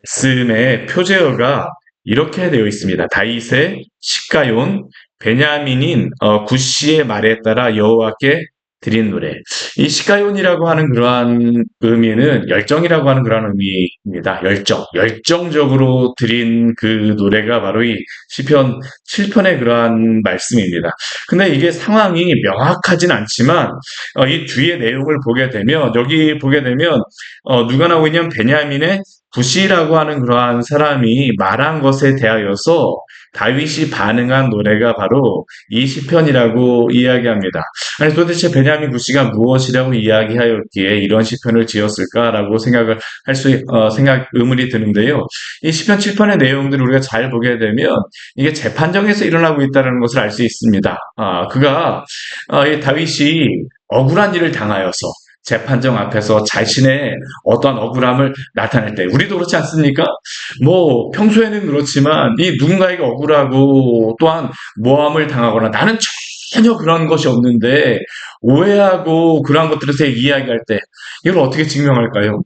말씀의 표제어가 이렇게 되어 있습니다. 다윗의 시가용 베냐민인 구시의 말에 따라 여호와께 드린 노래. 이 시가용이라고 하는 그러한 의미는 열정이라고 하는 그러한 의미입니다. 열정적으로 드린 그 노래가 바로 이 시편 7편의 그러한 말씀입니다. 근데 이게 상황이 명확하진 않지만 이 뒤의 내용을 보게 되면 여기 보게 되면 누가 나오고 있냐면 베냐민의 구시라고 하는 그러한 사람이 말한 것에 대하여서 다윗이 반응한 노래가 바로 이 시편이라고 이야기합니다. 아니 도대체 베냐민 구시가 무엇이라고 이야기하였기에 이런 시편을 지었을까라고 생각을 할 수, 의문이 드는데요. 이 시편 7편의 내용들을 우리가 잘 보게 되면 이게 재판정에서 일어나고 있다는 것을 알 수 있습니다. 이 다윗이 억울한 일을 당하여서 재판정 앞에서 자신의 어떠한 억울함을 나타낼 때 우리도 그렇지 않습니까? 뭐 평소에는 그렇지만 이 누군가에게 억울하고 또한 모함을 당하거나 나는 전혀 그런 것이 없는데 오해하고 그러한 것들을 제 이야기할 때 이걸 어떻게 증명할까요?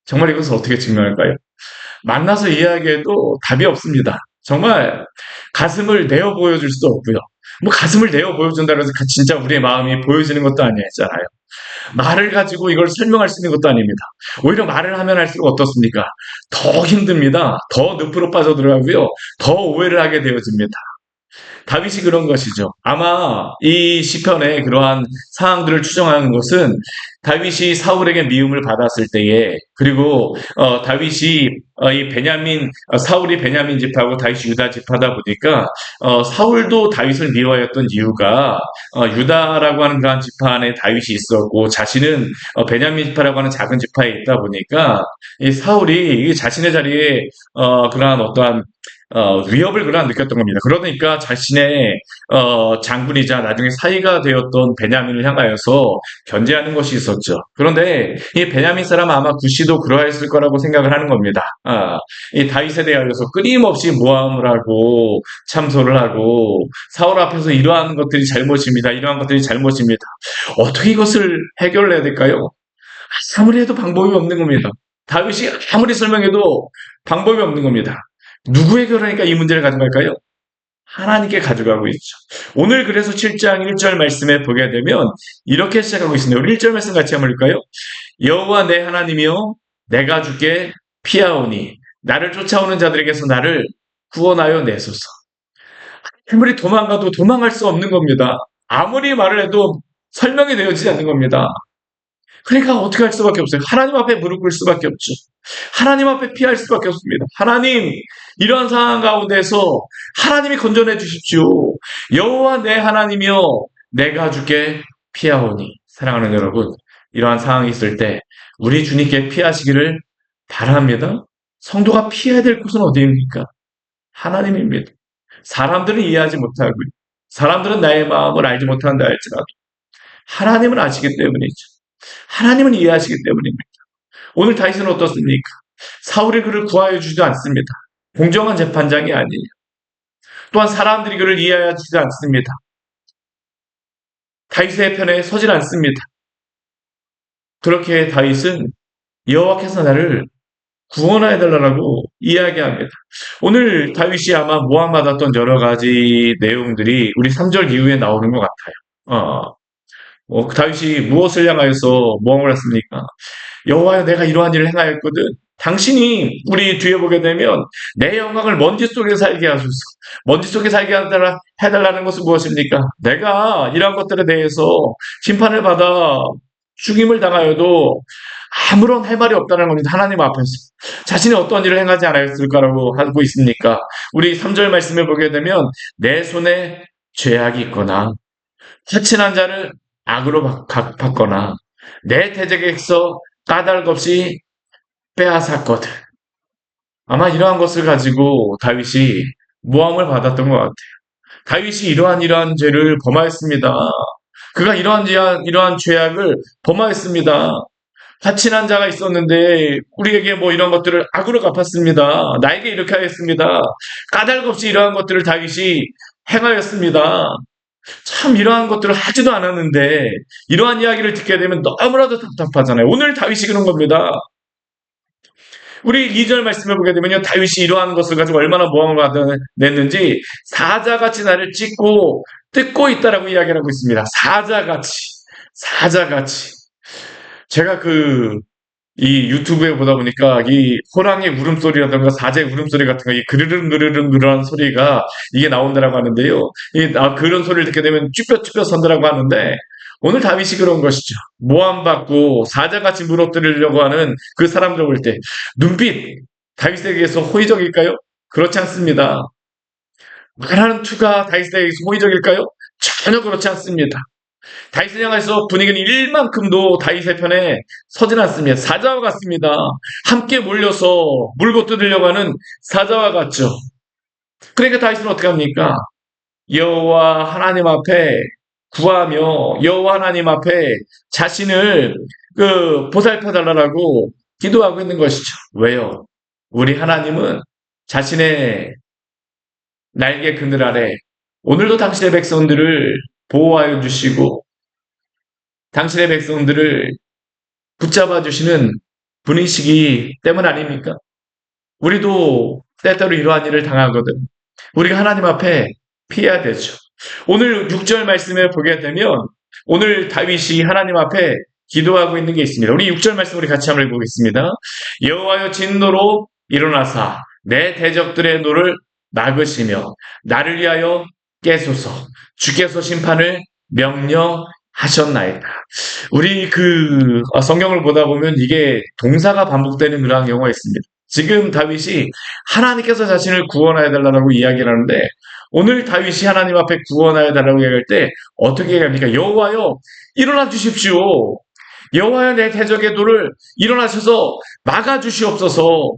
정말 이것을 어떻게 증명할까요? 만나서 이야기해도 답이 없습니다. 정말 가슴을 내어 보여줄 수도 없고요. 뭐 가슴을 내어 보여준다고 해서 진짜 우리의 마음이 보여지는 것도 아니잖아요. 말을 가지고 이걸 설명할 수 있는 것도 아닙니다. 오히려 말을 하면 할수록 어떻습니까? 더 힘듭니다. 더 늪으로 빠져들어가고요. 더 오해를 하게 되어집니다. 다윗이 그런 것이죠. 아마 이 시편의 그러한 상황들을 추정하는 것은 다윗이 사울에게 미움을 받았을 때에 그리고 다윗이 이 베냐민 사울이 베냐민 집하고 다윗이 유다 집하다 보니까 사울도 다윗을 미워했던 이유가 유다라고 하는 그러한 집안에 다윗이 있었고 자신은 베냐민 집파라고 하는 작은 집파에 있다 보니까 이 사울이 이 자신의 자리에 그러한 어떠한 위협을 그러한 느꼈던 겁니다. 그러니까 자신의 장군이자 나중에 사이가 되었던 베냐민을 향하여서 견제하는 것이 있었죠. 그런데 이 베냐민 사람 아마 구시도 그러했을 거라고 생각을 하는 겁니다. 이 다윗에 대하여서 끊임없이 모함을 하고 참소를 하고 사울 앞에서 이러한 것들이 잘못입니다. 이러한 것들이 잘못입니다. 어떻게 이것을 해결해야 될까요? 아무리 해도 방법이 없는 겁니다. 다윗이 아무리 설명해도 방법이 없는 겁니다. 누구에게 그러니까 이 문제를 가져갈까요? 하나님께 가져가고 있죠. 오늘 그래서 7장 1절 말씀에 보게 되면 이렇게 시작하고 있습니다. 우리 1절 말씀 같이 한번 볼까요? 여호와 내 하나님이여 내가 주께 피하오니 나를 쫓아오는 자들에게서 나를 구원하여 내소서. 아무리 도망가도 도망갈 수 없는 겁니다. 아무리 말을 해도 설명이 되어지지 않는 겁니다. 그러니까 어떻게 할 수밖에 없어요. 하나님 앞에 무릎 꿇을 수밖에 없죠. 하나님 앞에 피할 수밖에 없습니다. 하나님, 이러한 상황 가운데서 하나님이 건져내 주십시오. 여호와 내 하나님이여 내가 주께 피하오니. 사랑하는 여러분, 이러한 상황이 있을 때 우리 주님께 피하시기를 바랍니다. 성도가 피해야 될 곳은 어디입니까? 하나님입니다. 사람들은 이해하지 못하고요. 사람들은 나의 마음을 알지 못한다 할지라도 하나님은 아시기 때문이죠. 하나님은 이해하시기 때문입니다. 오늘 다윗은 어떻습니까? 사울이 그를 구하여 주지도 않습니다. 공정한 재판장이 아니에요. 또한 사람들이 그를 이해하여 주지 않습니다. 다윗의 편에 서질 않습니다. 그렇게 다윗은 여호와께서 나를 구원하여 달라고 이야기합니다. 오늘 다윗이 아마 모함받았던 여러 가지 내용들이 우리 3절 이후에 나오는 것 같아요. 다윗이 무엇을 향하여서 모함을 했습니까? 여호와여 내가 이러한 일을 행하였거든. 당신이 우리 뒤에 보게 되면 내 영광을 먼지 속에 살게 하소서. 먼지 속에 살게 해달라는 것은 무엇입니까? 내가 이러한 것들에 대해서 심판을 받아 죽임을 당하여도 아무런 할 말이 없다는 겁니다. 하나님 앞에서. 자신이 어떤 일을 행하지 않았을까라고 하고 있습니까? 우리 3절 말씀을 보게 되면 내 손에 죄악이 있거나 화친한 자를 악으로 받거나 내 대적에서 까닭 없이 빼앗았거든. 아마 이러한 것을 가지고 다윗이 모함을 받았던 것 같아요. 다윗이 이러한 죄를 범하였습니다. 그가 이러한 죄악을 범하였습니다. 화친한 자가 있었는데 우리에게 뭐 이런 것들을 악으로 갚았습니다. 나에게 이렇게 하였습니다. 까닭 없이 이러한 것들을 다윗이 행하였습니다. 참 이러한 것들을 하지도 않았는데 이러한 이야기를 듣게 되면 너무나도 답답하잖아요. 오늘 다윗이 그런 겁니다. 우리 2절 말씀을 보게 되면요. 다윗이 이러한 것을 가지고 얼마나 모함을 받아냈는지 사자같이 나를 찢고 뜯고 있다라고 이야기를 하고 있습니다. 사자같이. 제가 이 유튜브에 보다 보니까 이 호랑이 울음소리라든가 사자의 울음소리 같은 거, 이 그르릉 소리가 이게 나온다라고 하는데요. 그런 소리를 듣게 되면 쭈뼛쭈뼛 선다라고 하는데 오늘 다윗이 그런 것이죠. 모함받고 사자같이 무너뜨리려고 하는 그 사람들 볼 때 눈빛 다윗에게서 호의적일까요? 그렇지 않습니다. 말하는 투가 다윗에게서 호의적일까요? 전혀 그렇지 않습니다. 다윗을 향해서 분위기는 일만큼도 다윗의 편에 서진 않습니다. 사자와 같습니다. 함께 몰려서 물고 뜯으려고 하는 사자와 같죠. 그러니까 다윗은 어떻게 합니까? 여호와 하나님 앞에 구하며 여호와 하나님 앞에 자신을 보살펴 달라고 기도하고 있는 것이죠. 왜요? 우리 하나님은 자신의 날개 그늘 아래 오늘도 당신의 백성들을 보호하여 주시고 당신의 백성들을 붙잡아 주시는 분이시기 때문 아닙니까? 우리도 때때로 이러한 일을 당하거든. 우리가 하나님 앞에 피해야 되죠. 오늘 6절 말씀을 보게 되면 오늘 다윗이 하나님 앞에 기도하고 있는 게 있습니다. 우리 6절 말씀 우리 같이 한번 읽어보겠습니다. 여호와여 진노로 일어나사 내 대적들의 노를 막으시며 나를 위하여 깨소서. 주께서 심판을 명령하셨나이다. 우리 성경을 보다 보면 이게 동사가 반복되는 그러한 경우가 있습니다. 지금 다윗이 하나님께서 자신을 구원하여 달라고 이야기를 하는데 오늘 다윗이 하나님 앞에 구원하여 달라고 이야기할 때 어떻게 얘기합니까? 여호와여 일어나 주십시오. 여호와여 내 대적의 돌을 일어나셔서 막아주시옵소서.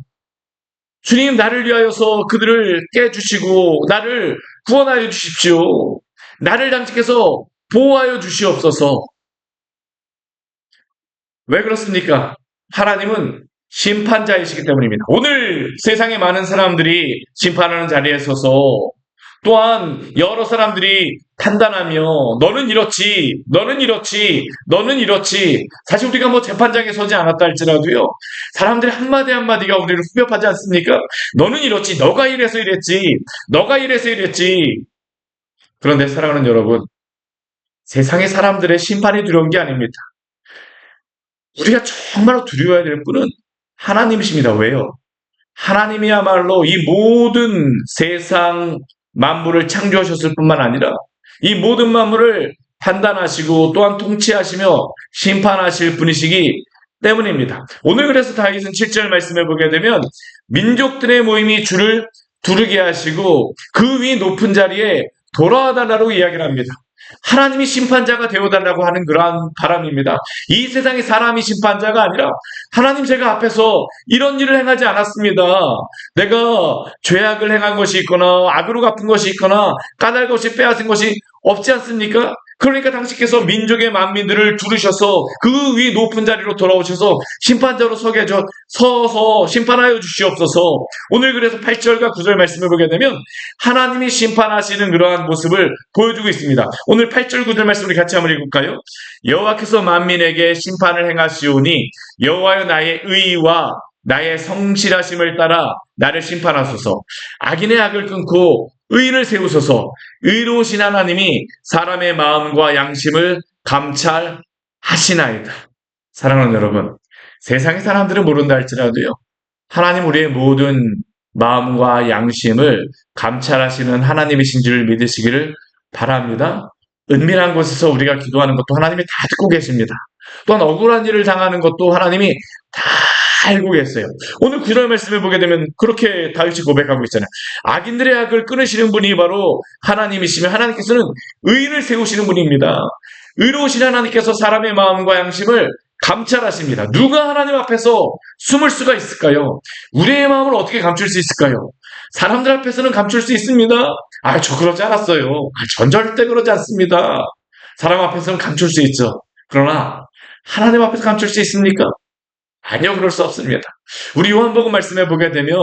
주님 나를 위하여서 그들을 깨주시고 나를 구원하여 주십시오. 나를 당신께서 보호하여 주시옵소서. 왜 그렇습니까? 하나님은 심판자이시기 때문입니다. 오늘 세상에 많은 사람들이 심판하는 자리에 서서 또한 여러 사람들이 판단하며 너는 이렇지, 너는 이렇지, 너는 이렇지. 사실 우리가 재판장에 서지 않았다 할지라도요. 사람들의 한마디 한마디가 우리를 후벼파지 않습니까? 너는 이렇지, 너가 이래서 이랬지, 너가 이래서 이랬지. 그런데 사랑하는 여러분, 세상의 사람들의 심판이 두려운 게 아닙니다. 우리가 정말로 두려워야 될 분은 하나님이십니다. 왜요? 하나님이야말로 이 모든 세상 만물을 창조하셨을 뿐만 아니라 이 모든 만물을 판단하시고 또한 통치하시며 심판하실 분이시기 때문입니다. 오늘 그래서 다윗은 7절 말씀해 보게 되면 민족들의 모임이 주를 두르게 하시고 그 위 높은 자리에 돌아와 달라고 이야기를 합니다. 하나님이 심판자가 되어달라고 하는 그러한 바람입니다. 이 세상에 사람이 심판자가 아니라 하나님 제가 앞에서 이런 일을 행하지 않았습니다. 내가 죄악을 행한 것이 있거나 악으로 갚은 것이 있거나 까닭 없이 빼앗은 것이 없지 않습니까? 그러니까 당신께서 민족의 만민들을 두르셔서 그 위 높은 자리로 돌아오셔서 심판자로 서서 심판하여 주시옵소서. 오늘 그래서 8절과 9절 말씀을 보게 되면 하나님이 심판하시는 그러한 모습을 보여주고 있습니다. 오늘 8절 9절 말씀 우리 같이 한번 읽을까요? 여호와께서 만민에게 심판을 행하시오니 여호와여 나의 의와 나의 성실하심을 따라 나를 심판하소서. 악인의 악을 끊고 의를 세우소서. 의로우신 하나님이 사람의 마음과 양심을 감찰하시나이다. 사랑하는 여러분, 세상의 사람들은 모른다 할지라도요, 하나님 우리의 모든 마음과 양심을 감찰하시는 하나님이신 줄 믿으시기를 바랍니다. 은밀한 곳에서 우리가 기도하는 것도 하나님이 다 듣고 계십니다. 또한 억울한 일을 당하는 것도 하나님이 다 알고 계세요. 오늘 9절 말씀을 보게 되면 그렇게 다윗이 고백하고 있잖아요. 악인들의 악을 끊으시는 분이 바로 하나님이시며 하나님께서는 의를 세우시는 분입니다. 의로우신 하나님께서 사람의 마음과 양심을 감찰하십니다. 누가 하나님 앞에서 숨을 수가 있을까요? 우리의 마음을 어떻게 감출 수 있을까요? 사람들 앞에서는 감출 수 있습니다. 저 그러지 않았어요. 전 절대 그러지 않습니다. 사람 앞에서는 감출 수 있죠. 그러나 하나님 앞에서 감출 수 있습니까? 아니요, 그럴 수 없습니다. 우리 요한복음 말씀에 보게 되면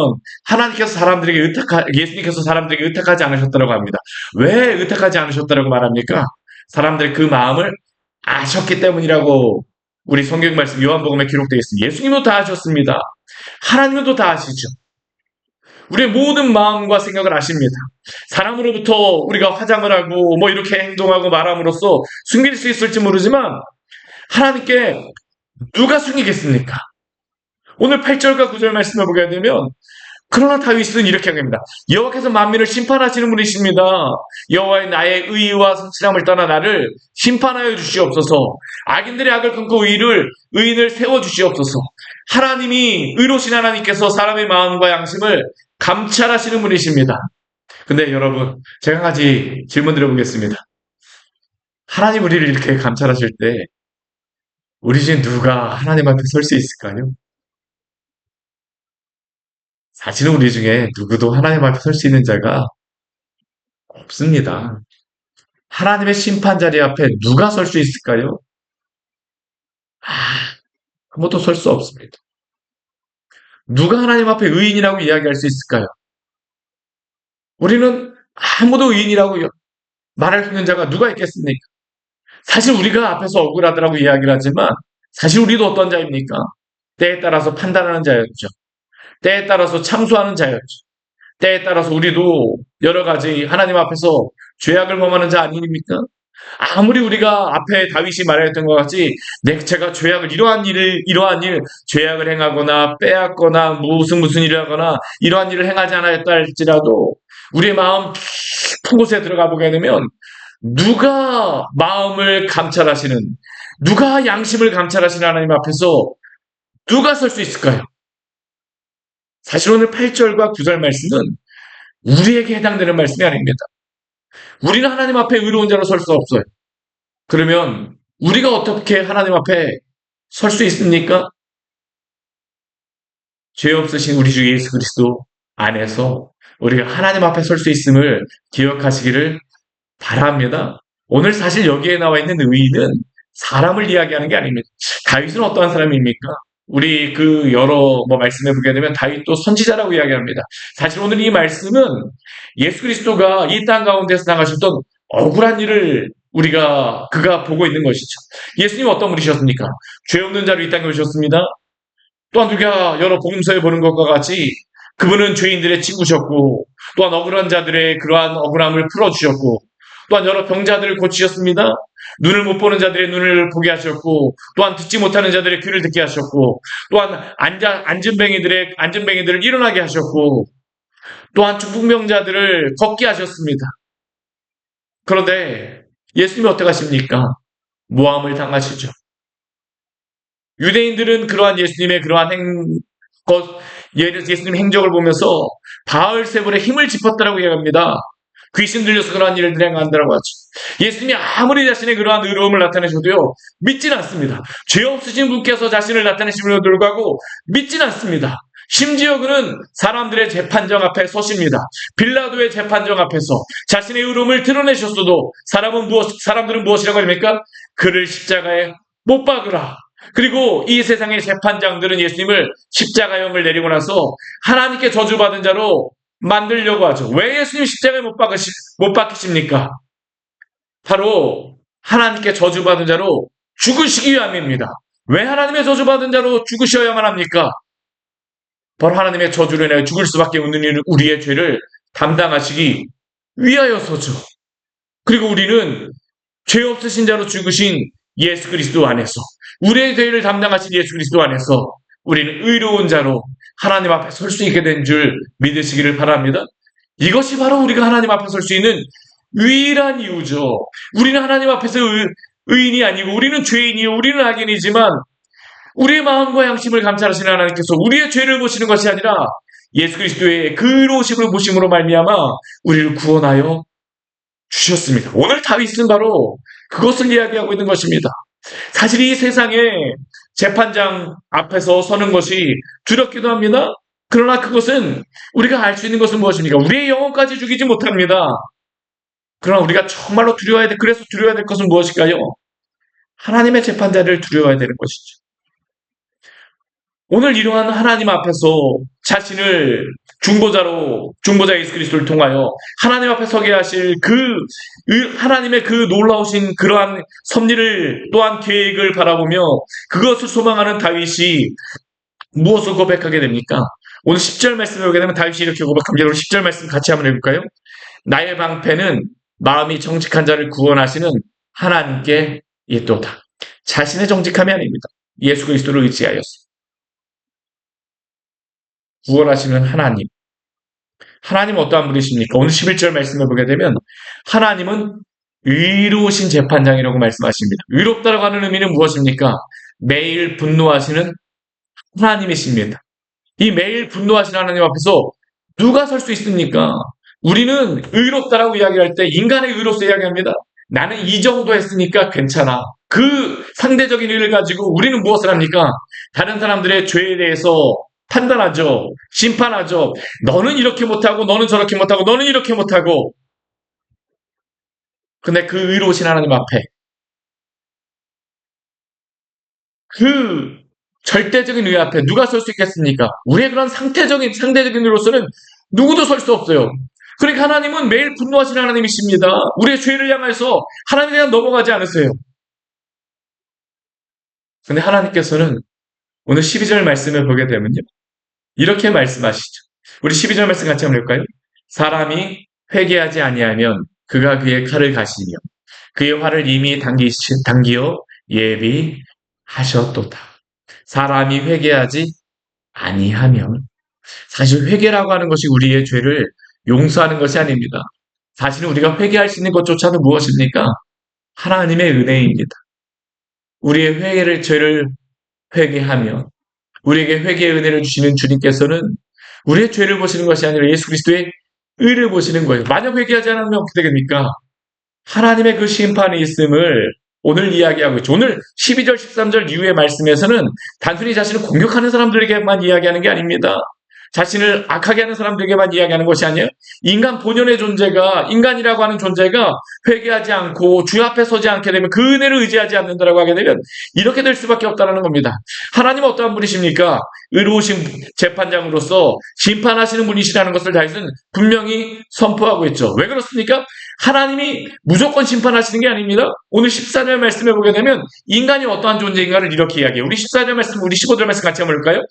예수님께서 사람들에게 의탁하지 않으셨다고 합니다. 왜 의탁하지 않으셨다고 말합니까? 사람들의 그 마음을 아셨기 때문이라고 우리 성경 말씀 요한복음에 기록되어 있습니다. 예수님도 다 아셨습니다. 하나님은 또 다 아시죠. 우리의 모든 마음과 생각을 아십니다. 사람으로부터 우리가 화장을 하고 뭐 이렇게 행동하고 말함으로써 숨길 수 있을지 모르지만 하나님께 누가 숨기겠습니까? 오늘 8절과 9절 말씀을 보게 되면 그러나 다윗은 이렇게 합니다. 여호와께서 만민을 심판하시는 분이십니다. 여호와의 나의 의와 성실함을 떠나 나를 심판하여 주시옵소서. 악인들의 악을 끊고 의인을 세워 주시옵소서. 하나님이 의로우신 하나님께서 사람의 마음과 양심을 감찰하시는 분이십니다. 근데 여러분, 제가 한 가지 질문 드려보겠습니다. 하나님 우리를 이렇게 감찰하실 때 우리 중 누가 하나님 앞에 설 수 있을까요? 사실은 우리 중에 누구도 하나님 앞에 설 수 있는 자가 없습니다. 하나님의 심판 자리 앞에 누가 설 수 있을까요? 아무도 설 수 없습니다. 누가 하나님 앞에 의인이라고 이야기할 수 있을까요? 우리는 아무도 의인이라고 말할 수 있는 자가 누가 있겠습니까? 사실 우리가 앞에서 억울하다라고 이야기를 하지만 사실 우리도 어떤 자입니까? 때에 따라서 판단하는 자였죠. 때에 따라서 참소하는 자였죠. 때에 따라서 우리도 여러 가지 하나님 앞에서 죄악을 범하는 자 아닙니까? 아무리 우리가 앞에 다윗이 말했던 것 같이 제가 죄악을 이러한 일 죄악을 행하거나 빼앗거나 무슨 일을 하거나 이러한 일을 행하지 않았다 할지라도 우리의 마음 깊은 곳에 들어가 보게 되면 누가 마음을 감찰하시는 누가 양심을 감찰하시는 하나님 앞에서 누가 설 수 있을까요? 사실 오늘 8절과 9절 말씀은 우리에게 해당되는 말씀이 아닙니다. 우리는 하나님 앞에 의로운 자로 설 수 없어요. 그러면 우리가 어떻게 하나님 앞에 설 수 있습니까? 죄 없으신 우리 주 예수 그리스도 안에서 우리가 하나님 앞에 설 수 있음을 기억하시기를 바랍니다. 오늘 사실 여기에 나와 있는 의인은 사람을 이야기하는 게 아닙니다. 다윗은 어떠한 사람입니까? 우리 그 여러 말씀해 보게 되면 다윗도 선지자라고 이야기합니다. 사실 오늘 이 말씀은 예수 그리스도가 이 땅 가운데서 당하셨던 억울한 일을 그가 보고 있는 것이죠. 예수님 어떤 분이셨습니까? 죄 없는 자로 이 땅에 오셨습니다. 또한 우리가 여러 복음서에 보는 것과 같이 그분은 죄인들의 친구셨고 또한 억울한 자들의 그러한 억울함을 풀어주셨고 또한 여러 병자들을 고치셨습니다. 눈을 못 보는 자들의 눈을 보게 하셨고 또한 듣지 못하는 자들의 귀를 듣게 하셨고 또한 앉은 뱅이들을 일어나게 하셨고 또한 중풍병자들을 걷게 하셨습니다. 그런데 예수님이 어떻게 하십니까? 모함을 당하시죠. 유대인들은 그러한 예수님의 그러한 예수님 행적을 보면서 바알세불의 힘을 짚었다라고 이야기합니다. 귀신 들려서 그러한 일을 행한다라고 하죠. 예수님이 아무리 자신의 그러한 의로움을 나타내셔도요, 믿진 않습니다. 죄 없으신 분께서 자신을 나타내심에도 불구하고 믿진 않습니다. 심지어 그는 사람들의 재판정 앞에 서십니다. 빌라도의 재판정 앞에서 자신의 의로움을 드러내셨어도 사람들은 무엇이라고 합니까? 그를 십자가에 못 박으라. 그리고 이 세상의 재판장들은 예수님을 십자가형을 내리고 나서 하나님께 저주받은 자로 만들려고 하죠. 왜 예수님 십자가에 못 박히십니까? 바로 하나님께 저주받은 자로 죽으시기 위함입니다. 왜 하나님의 저주받은 자로 죽으셔야만 합니까? 바로 하나님의 저주로 인하여 죽을 수밖에 없는 우리의 죄를 담당하시기 위하여서죠. 그리고 우리는 죄 없으신 자로 죽으신 예수 그리스도 안에서 우리의 죄를 담당하신 예수 그리스도 안에서 우리는 의로운 자로 하나님 앞에 설 수 있게 된 줄 믿으시기를 바랍니다. 이것이 바로 우리가 하나님 앞에 설 수 있는 유일한 이유죠. 우리는 하나님 앞에서 의인이 아니고 우리는 죄인이요 우리는 악인이지만 우리의 마음과 양심을 감찰하시는 하나님께서 우리의 죄를 보시는 것이 아니라 예수 그리스도의 그 의로우심을 보심으로 말미암아 우리를 구원하여 주셨습니다. 오늘 다윗은 바로 그것을 이야기하고 있는 것입니다. 사실 이 세상에 재판장 앞에서 서는 것이 두렵기도 합니다. 그러나 그것은 우리가 알 수 있는 것은 무엇입니까? 우리의 영혼까지 죽이지 못합니다. 그러나 우리가 정말로 그래서 두려워야 될 것은 무엇일까요? 하나님의 재판자를 두려워야 되는 것이죠. 오늘 이러한 하나님 앞에서 자신을 중보자 예수 그리스도를 통하여 하나님 앞에 서게 하실 하나님의 그 놀라우신 그러한 섭리를 또한 계획을 바라보며 그것을 소망하는 다윗이 무엇을 고백하게 됩니까? 오늘 10절 말씀을 보게 되면 다윗이 이렇게 고백합니다. 우리 10절 말씀 같이 한번 해볼까요? 나의 방패는 마음이 정직한 자를 구원하시는 하나님께 있도다. 자신의 정직함이 아닙니다. 예수 그리스도를 의지하였어. 구원하시는 하나님. 하나님은 어떠한 분이십니까? 오늘 11절 말씀을 보게 되면 하나님은 의로우신 재판장이라고 말씀하십니다. 의롭다라고 하는 의미는 무엇입니까? 매일 분노하시는 하나님이십니다. 이 매일 분노하시는 하나님 앞에서 누가 설 수 있습니까? 우리는 의롭다라고 이야기할 때 인간의 의로서 이야기합니다. 나는 이 정도 했으니까 괜찮아. 그 상대적인 의를 가지고 우리는 무엇을 합니까? 다른 사람들의 죄에 대해서 판단하죠. 심판하죠. 너는 이렇게 못하고 너는 저렇게 못하고 너는 이렇게 못하고. 근데 그 의로우신 하나님 앞에 그 절대적인 의 앞에 누가 설 수 있겠습니까? 우리의 그런 상대적인 의로서는 누구도 설 수 없어요. 그러니까 하나님은 매일 분노하시는 하나님이십니다. 우리의 죄를 향해서 하나님에 대한 넘어가지 않으세요. 근데 하나님께서는 오늘 12절 말씀을 보게 되면요. 이렇게 말씀하시죠. 우리 12절 말씀 같이 한번 볼까요? 사람이 회개하지 아니하면 그가 그의 칼을 가시며 그의 활을 이미 당기어 예비하셨도다. 사람이 회개하지 아니하면 사실 회개라고 하는 것이 우리의 죄를 용서하는 것이 아닙니다. 사실은 우리가 회개할 수 있는 것조차도 무엇입니까? 하나님의 은혜입니다. 우리의 죄를 회개하며 우리에게 회개의 은혜를 주시는 주님께서는 우리의 죄를 보시는 것이 아니라 예수 그리스도의 의를 보시는 거예요. 만약 회개하지 않으면 어떻게 됩니까? 하나님의 그 심판이 있음을 오늘 이야기하고 있죠. 오늘 12절, 13절 이후의 말씀에서는 단순히 자신을 공격하는 사람들에게만 이야기하는 게 아닙니다. 자신을 악하게 하는 사람들에게만 이야기하는 것이 아니에요. 인간 본연의 존재가, 인간이라고 하는 존재가 회개하지 않고 주 앞에 서지 않게 되면 그 은혜를 의지하지 않는다라고 하게 되면 이렇게 될 수밖에 없다는 겁니다. 하나님은 어떠한 분이십니까? 의로우신 재판장으로서 심판하시는 분이시라는 것을 다윗은 분명히 선포하고 있죠. 왜 그렇습니까? 하나님이 무조건 심판하시는 게 아닙니다. 오늘 14절 말씀에 보게 되면 인간이 어떠한 존재인가를 이렇게 이야기해요. 우리 14절 말씀, 우리 15절 말씀 같이 한번 볼까요?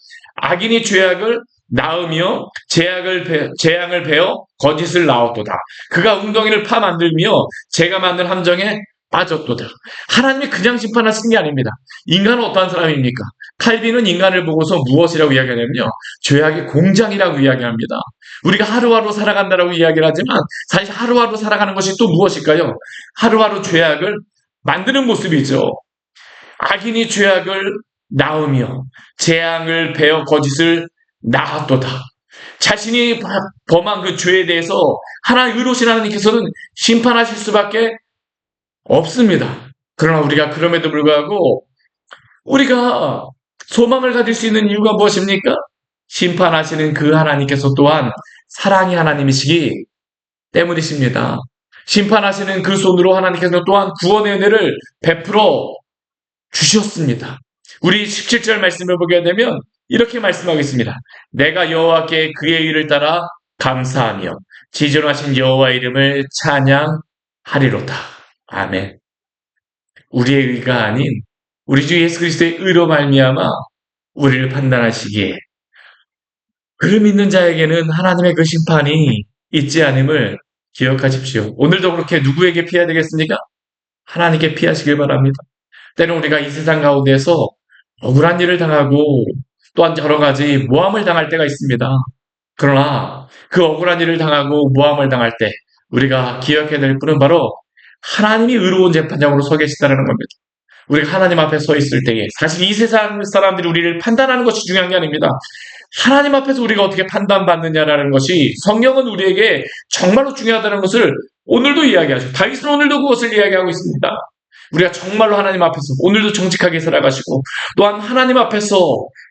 악인이 죄악을 낳으며 재앙을 베어 거짓을 낳았도다. 그가 웅덩이를 파 만들며 제가 만든 함정에 빠졌도다. 하나님이 그냥 심판하시는 게 아닙니다. 인간은 어떠한 사람입니까? 칼빈은 인간을 보고서 무엇이라고 이야기하냐면요. 죄악의 공장이라고 이야기합니다. 우리가 하루하루 살아간다라고 이야기를 하지만 사실 하루하루 살아가는 것이 또 무엇일까요? 하루하루 죄악을 만드는 모습이죠. 악인이 죄악을 낳으며 재앙을 베어 거짓을 낳았도다. 자신이 범한 그 죄에 대해서 하나님 의로우신 하나님께서는 심판하실 수밖에 없습니다. 그러나 우리가 그럼에도 불구하고 우리가 소망을 가질 수 있는 이유가 무엇입니까? 심판하시는 그 하나님께서 또한 사랑의 하나님이시기 때문이십니다. 심판하시는 그 손으로 하나님께서 또한 구원의 은혜를 베풀어 주셨습니다. 우리 17절 말씀을 보게 되면 이렇게 말씀하겠습니다. 내가 여호와께 그의 일을 따라 감사하며 지존하신 여호와의 이름을 찬양하리로다. 아멘. 우리의 의가 아닌 우리 주 예수 그리스도의 의로 말미암아 우리를 판단하시기에 그를 믿는 자에게는 하나님의 그 심판이 있지 않음을 기억하십시오. 오늘도 그렇게 누구에게 피해야 되겠습니까? 하나님께 피하시길 바랍니다. 때는 우리가 이 세상 가운데서 억울한 일을 당하고 또한 여러 가지 모함을 당할 때가 있습니다. 그러나 그 억울한 일을 당하고 모함을 당할 때 우리가 기억해야 될 분은 바로 하나님이 의로운 재판장으로 서 계시다는 겁니다. 우리가 하나님 앞에 서 있을 때에 사실 이 세상 사람들이 우리를 판단하는 것이 중요한 게 아닙니다. 하나님 앞에서 우리가 어떻게 판단받느냐라는 것이 성경은 우리에게 정말로 중요하다는 것을 오늘도 이야기하죠. 다윗은 오늘도 그것을 이야기하고 있습니다. 우리가 정말로 하나님 앞에서 오늘도 정직하게 살아가시고 또한 하나님 앞에서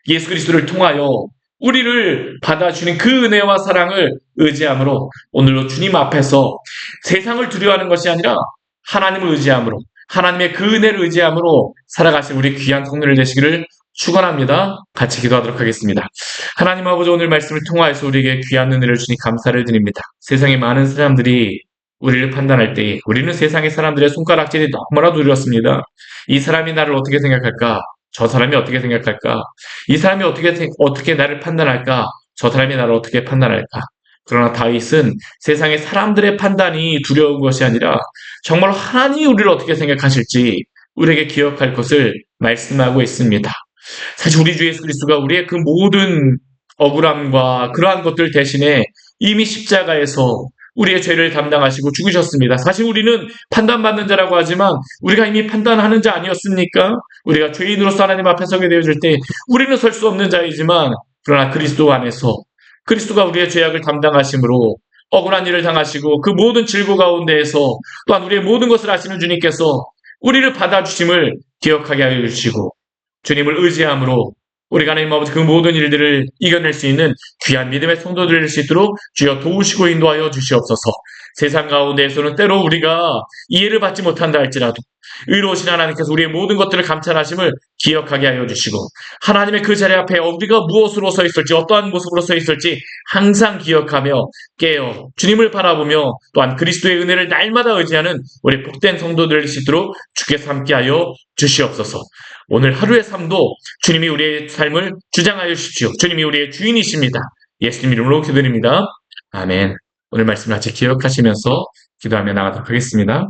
예수 그리스도를 통하여 우리를 받아주는 그 은혜와 사랑을 의지함으로 오늘도 주님 앞에서 세상을 두려워하는 것이 아니라 하나님을 의지함으로 하나님의 그 은혜를 의지함으로 살아가실 우리 귀한 성도들 되시기를 축원합니다. 같이 기도하도록 하겠습니다. 하나님 아버지 오늘 말씀을 통하여서 우리에게 귀한 은혜를 주니 감사를 드립니다. 세상에 많은 사람들이 우리를 판단할 때 우리는 세상의 사람들의 손가락질이 너무나도 두렵습니다. 이 사람이 나를 어떻게 생각할까? 저 사람이 어떻게 생각할까? 이 사람이 어떻게 나를 판단할까? 저 사람이 나를 어떻게 판단할까? 그러나 다윗은 세상의 사람들의 판단이 두려운 것이 아니라 정말 하나님이 우리를 어떻게 생각하실지 우리에게 기억할 것을 말씀하고 있습니다. 사실 우리 주 예수 그리스도가 우리의 그 모든 억울함과 그러한 것들 대신에 이미 십자가에서 우리의 죄를 담당하시고 죽으셨습니다. 사실 우리는 판단받는 자라고 하지만 우리가 이미 판단하는 자 아니었습니까? 우리가 죄인으로서 하나님 앞에 서게 되어질 때 우리는 설 수 없는 자이지만 그러나 그리스도 안에서 그리스도가 우리의 죄악을 담당하심으로 억울한 일을 당하시고 그 모든 질고 가운데에서 또한 우리의 모든 것을 아시는 주님께서 우리를 받아주심을 기억하게 하여 주시고 주님을 의지함으로 우리가 하나님 아버지 그 모든 일들을 이겨낼 수 있는 귀한 믿음의 성도들 될 수 있도록 주여 도우시고 인도하여 주시옵소서. 세상 가운데에서는 때로 우리가 이해를 받지 못한다 할지라도 의로우신 하나님께서 우리의 모든 것들을 감찰하심을 기억하게 하여 주시고 하나님의 그 자리 앞에 우리가 무엇으로 서 있을지 어떠한 모습으로 서 있을지 항상 기억하며 깨어 주님을 바라보며 또한 그리스도의 은혜를 날마다 의지하는 우리 복된 성도들 될 수 있도록 주께서 함께하여 주시옵소서. 오늘 하루의 삶도 주님이 우리의 삶을 주장하여 주십시오. 주님이 우리의 주인이십니다. 예수님 이름으로 기도드립니다. 아멘. 오늘 말씀을 같이 기억하시면서 기도하며 나가도록 하겠습니다.